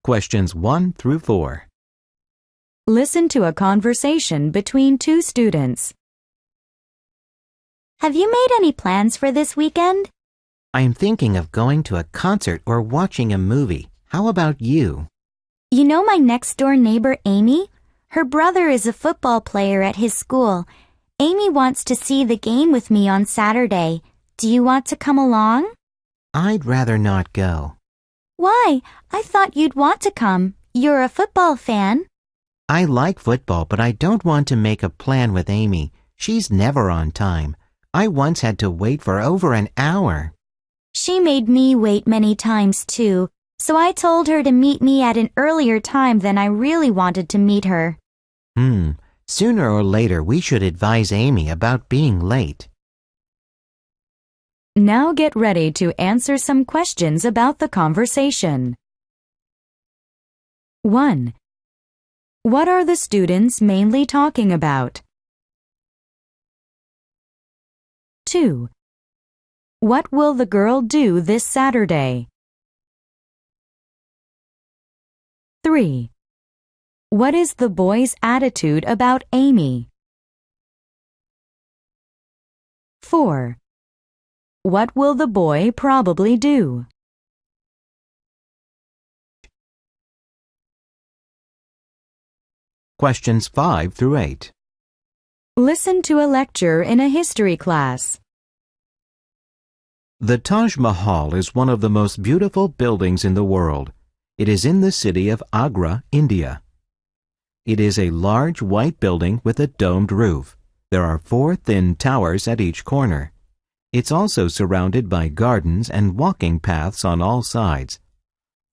Questions 1 through 4. Listen to a conversation between two students. Have you made any plans for this weekend? I am thinking of going to a concert or watching a movie. How about you? You know my next-door neighbor, Amy? Her brother is a football player at his school. Amy wants to see the game with me on Saturday. Do you want to come along? I'd rather not go. Why? I thought you'd want to come. You're a football fan. I like football, but I don't want to make a plan with Amy. She's never on time. I once had to wait for over an hour. She made me wait many times too, so I told her to meet me at an earlier time than I really wanted to meet her. Sooner or later we should advise Amy about being late. Now get ready to answer some questions about the conversation. 1. What are the students mainly talking about? 2. What will the girl do this Saturday? 3. What is the boy's attitude about Amy? 4. What will the boy probably do? Questions 5 through 8. Listen to a lecture in a history class. The Taj Mahal is one of the most beautiful buildings in the world. It is in the city of Agra, India. It is a large white building with a domed roof. There are 4 thin towers at each corner. It's also surrounded by gardens and walking paths on all sides.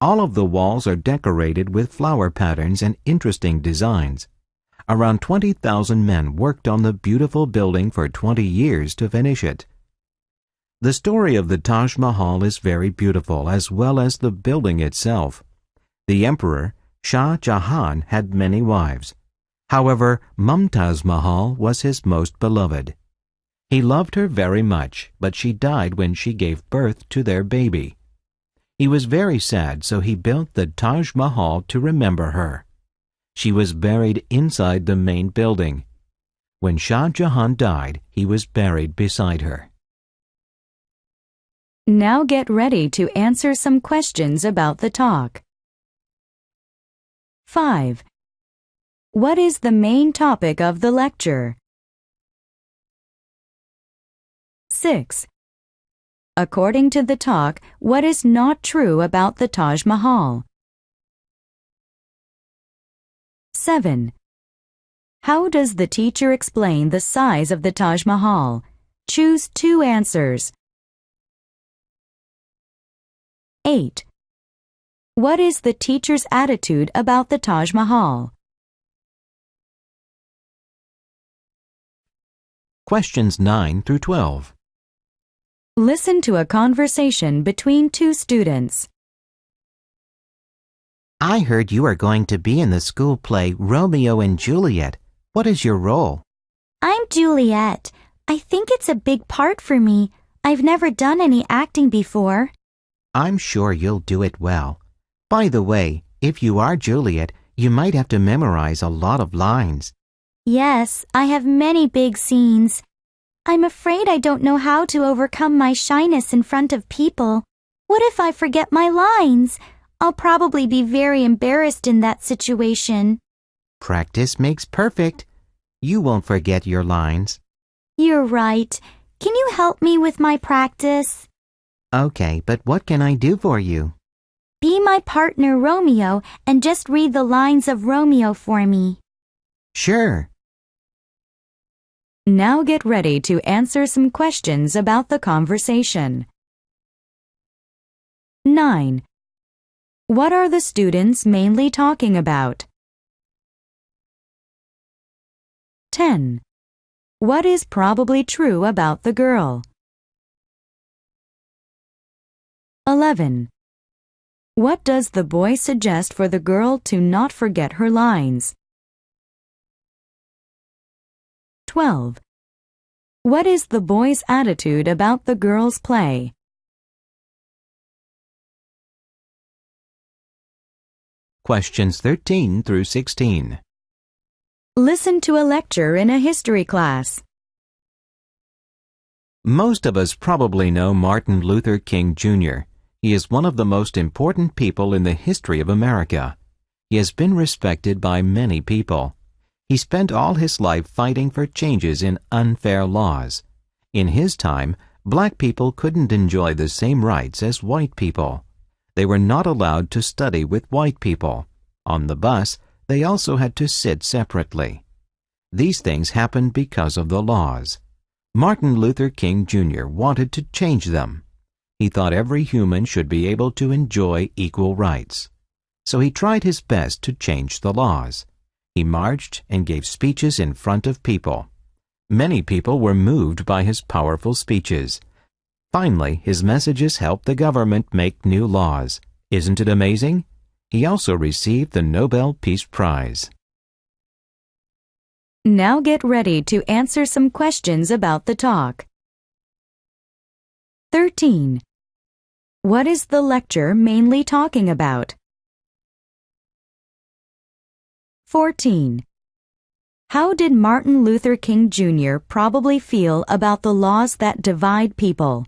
All of the walls are decorated with flower patterns and interesting designs. Around 20,000 men worked on the beautiful building for 20 years to finish it. The story of the Taj Mahal is very beautiful, as well as the building itself. The emperor, Shah Jahan, had many wives. However, Mumtaz Mahal was his most beloved. He loved her very much, but she died when she gave birth to their baby. He was very sad, so he built the Taj Mahal to remember her. She was buried inside the main building. When Shah Jahan died, he was buried beside her. Now get ready to answer some questions about the talk. 5. What is the main topic of the lecture? 6. According to the talk, what is not true about the Taj Mahal? 7. How does the teacher explain the size of the Taj Mahal? Choose 2 answers. 8. What is the teacher's attitude about the Taj Mahal? Questions 9 through 12. Listen to a conversation between 2 students. I heard you are going to be in the school play Romeo and Juliet. What is your role? I'm Juliet. I think it's a big part for me. I've never done any acting before. I'm sure you'll do it well. By the way, if you are Juliet, you might have to memorize a lot of lines. Yes, I have many big scenes. I'm afraid I don't know how to overcome my shyness in front of people. What if I forget my lines? I'll probably be very embarrassed in that situation. Practice makes perfect. You won't forget your lines. You're right. Can you help me with my practice? Okay, but what can I do for you? Be my partner Romeo and just read the lines of Romeo for me. Sure. Now get ready to answer some questions about the conversation. 9. What are the students mainly talking about? 10. What is probably true about the girl? 11. What does the boy suggest for the girl to not forget her lines? 12. What is the boy's attitude about the girl's play? Questions 13 through 16. Listen to a lecture in a history class. Most of us probably know Martin Luther King Jr. He is one of the most important people in the history of America. He has been respected by many people. He spent all his life fighting for changes in unfair laws. In his time, black people couldn't enjoy the same rights as white people. They were not allowed to study with white people. On the bus, they also had to sit separately. These things happened because of the laws. Martin Luther King Jr. wanted to change them. He thought every human should be able to enjoy equal rights. So he tried his best to change the laws. He marched and gave speeches in front of people. Many people were moved by his powerful speeches. Finally, his messages helped the government make new laws. Isn't it amazing? He also received the Nobel Peace Prize. Now get ready to answer some questions about the talk. 13. What is the lecture mainly talking about? 14. How did Martin Luther King Jr. probably feel about the laws that divide people?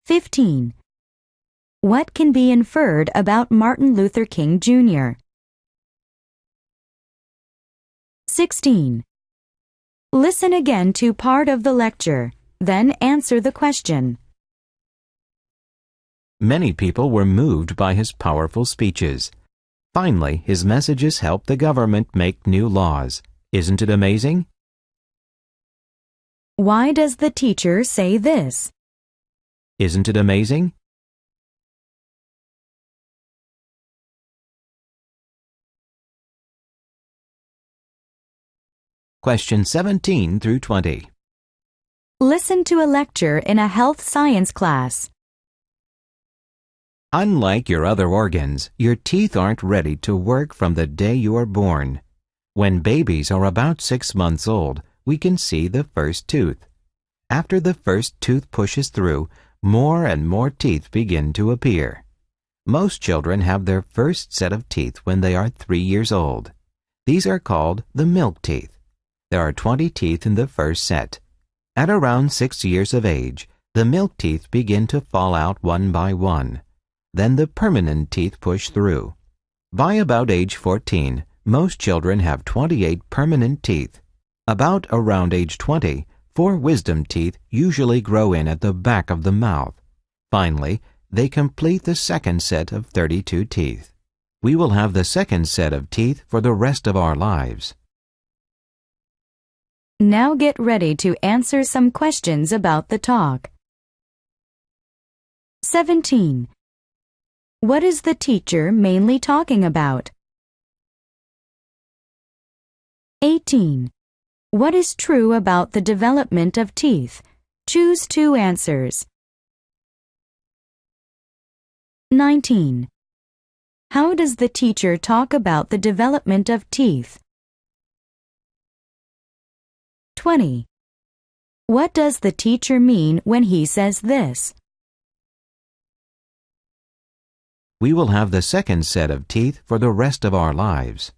15. What can be inferred about Martin Luther King Jr.? 16. Listen again to part of the lecture, then answer the question. Many people were moved by his powerful speeches. Finally, his messages helped the government make new laws. Isn't it amazing? Why does the teacher say this? Isn't it amazing? Questions 17 through 20. Listen to a lecture in a health science class. Unlike your other organs, your teeth aren't ready to work from the day you are born. When babies are about 6 months old, we can see the first tooth. After the first tooth pushes through, more and more teeth begin to appear. Most children have their first set of teeth when they are 3 years old. These are called the milk teeth. There are 20 teeth in the first set. At around 6 years of age, the milk teeth begin to fall out one by one. Then the permanent teeth push through. By about age 14, most children have 28 permanent teeth. About around age 20, 4 wisdom teeth usually grow in at the back of the mouth. Finally, they complete the second set of 32 teeth. We will have the second set of teeth for the rest of our lives. Now get ready to answer some questions about the talk. 17. What is the teacher mainly talking about? 18. What is true about the development of teeth? Choose 2 answers. 19. How does the teacher talk about the development of teeth? 20. What does the teacher mean when he says this? We will have the second set of teeth for the rest of our lives.